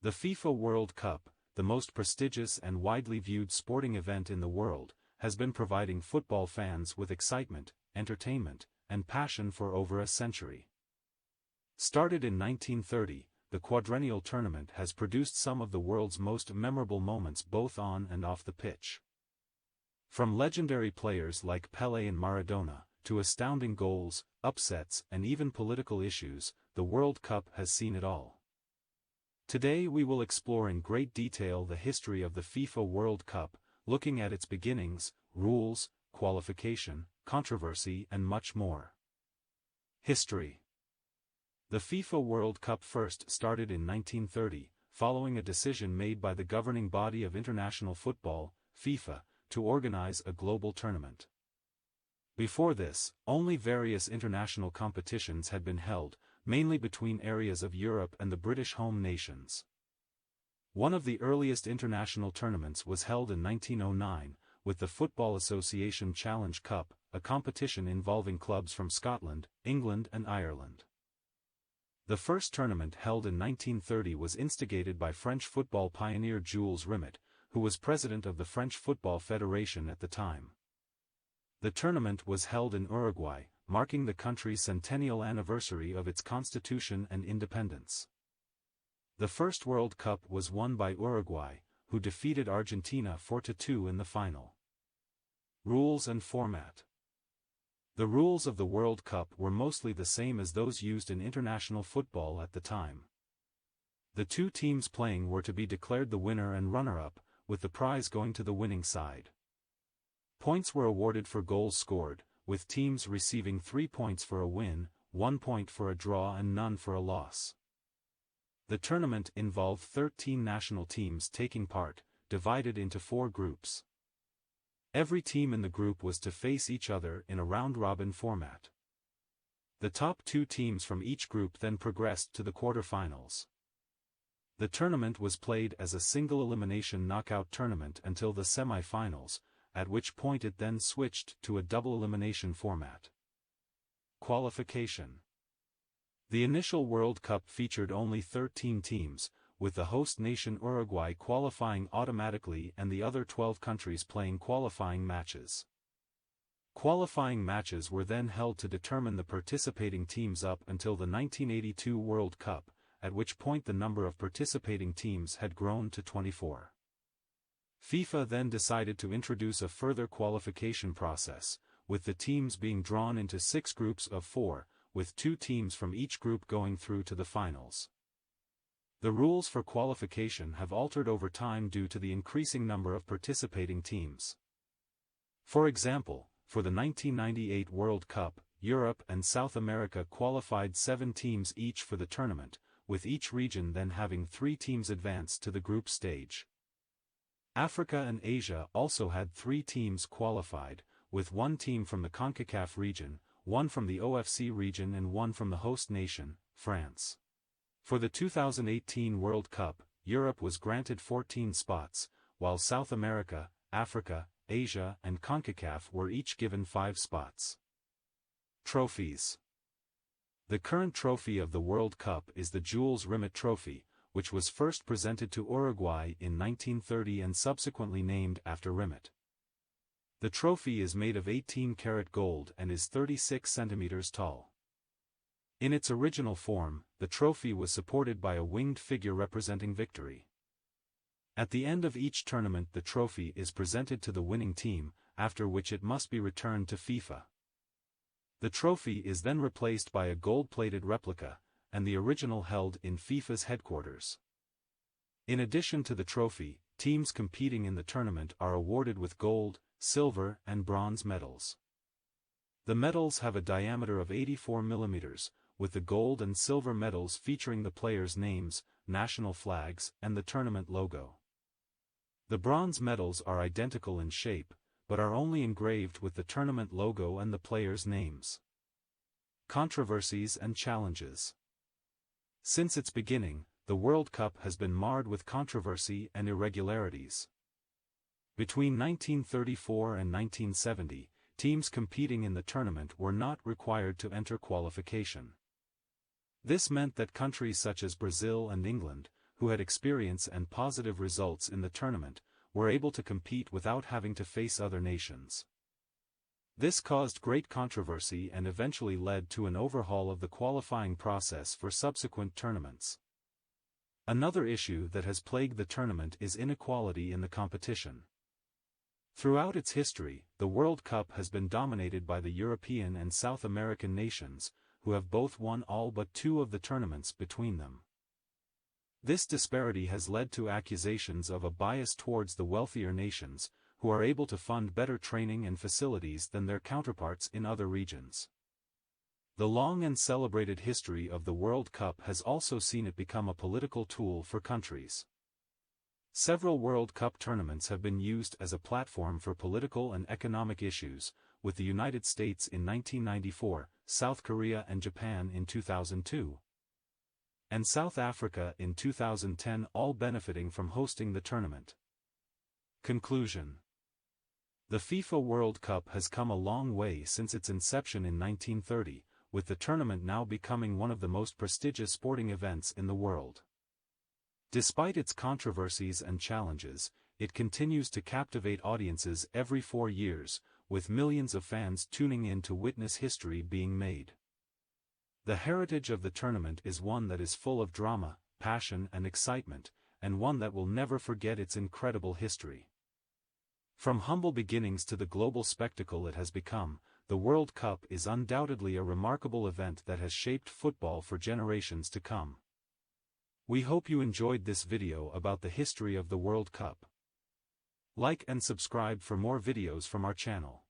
The FIFA World Cup, the most prestigious and widely viewed sporting event in the world, has been providing football fans with excitement, entertainment, and passion for over a century. Started in 1930, the quadrennial tournament has produced some of the world's most memorable moments both on and off the pitch. From legendary players like Pelé and Maradona, to astounding goals, upsets, and even political issues, the World Cup has seen it all. Today we will explore in great detail the history of the FIFA World Cup, looking at its beginnings, rules, qualification, controversy, and much more. History. The FIFA World Cup first started in 1930, following a decision made by the governing body of international football, FIFA, to organize a global tournament. Before this, only various international competitions had been held, mainly between areas of Europe and the British home nations. One of the earliest international tournaments was held in 1909, with the Football Association Challenge Cup, a competition involving clubs from Scotland, England and Ireland. The first tournament held in 1930 was instigated by French football pioneer Jules Rimet, who was president of the French Football Federation at the time. The tournament was held in Uruguay, marking the country's centennial anniversary of its constitution and independence. The first World Cup was won by Uruguay, who defeated Argentina 4-2 in the final. Rules and format. The rules of the World Cup were mostly the same as those used in international football at the time. The two teams playing were to be declared the winner and runner-up, with the prize going to the winning side. Points were awarded for goals scored, with teams receiving 3 points for a win, 1 point for a draw and none for a loss. The tournament involved 13 national teams taking part, divided into 4 groups. Every team in the group was to face each other in a round-robin format. The top 2 teams from each group then progressed to the quarterfinals. The tournament was played as a single-elimination knockout tournament until the semi-finals, at which point it then switched to a double-elimination format. Qualification. The initial World Cup featured only 13 teams, with the host nation Uruguay qualifying automatically and the other 12 countries playing qualifying matches. Qualifying matches were then held to determine the participating teams up until the 1982 World Cup, at which point the number of participating teams had grown to 24. FIFA then decided to introduce a further qualification process, with the teams being drawn into 6 groups of 4, with 2 teams from each group going through to the finals. The rules for qualification have altered over time due to the increasing number of participating teams. For example, for the 1998 World Cup, Europe and South America qualified 7 teams each for the tournament, with each region then having 3 teams advance to the group stage. Africa and Asia also had 3 teams qualified, with 1 team from the CONCACAF region, 1 from the OFC region and 1 from the host nation, France. For the 2018 World Cup, Europe was granted 14 spots, while South America, Africa, Asia and CONCACAF were each given 5 spots. Trophies. The current trophy of the World Cup is the Jules Rimet Trophy, which was first presented to Uruguay in 1930 and subsequently named after Rimet. The trophy is made of 18-karat gold and is 36 centimeters tall. In its original form, the trophy was supported by a winged figure representing victory. At the end of each tournament the trophy is presented to the winning team, after which it must be returned to FIFA. The trophy is then replaced by a gold-plated replica, and the original held in FIFA's headquarters. In addition to the trophy, teams competing in the tournament are awarded with gold, silver, and bronze medals. The medals have a diameter of 84 mm, with the gold and silver medals featuring the players' names, national flags, and the tournament logo. The bronze medals are identical in shape, but are only engraved with the tournament logo and the players' names. Controversies and challenges. Since its beginning, the World Cup has been marred with controversy and irregularities. Between 1934 and 1970, teams competing in the tournament were not required to enter qualification. This meant that countries such as Brazil and England, who had experience and positive results in the tournament, were able to compete without having to face other nations. This caused great controversy and eventually led to an overhaul of the qualifying process for subsequent tournaments. Another issue that has plagued the tournament is inequality in the competition. Throughout its history, the World Cup has been dominated by the European and South American nations, who have both won all but two of the tournaments between them. This disparity has led to accusations of a bias towards the wealthier nations, who are able to fund better training and facilities than their counterparts in other regions. The long and celebrated history of the World Cup has also seen it become a political tool for countries. Several World Cup tournaments have been used as a platform for political and economic issues, with the United States in 1994, South Korea and Japan in 2002, and South Africa in 2010 all benefiting from hosting the tournament. Conclusion. The FIFA World Cup has come a long way since its inception in 1930, with the tournament now becoming one of the most prestigious sporting events in the world. Despite its controversies and challenges, it continues to captivate audiences every 4 years, with millions of fans tuning in to witness history being made. The heritage of the tournament is one that is full of drama, passion and excitement, and one that will never forget its incredible history. From humble beginnings to the global spectacle it has become, the World Cup is undoubtedly a remarkable event that has shaped football for generations to come. We hope you enjoyed this video about the history of the World Cup. Like and subscribe for more videos from our channel.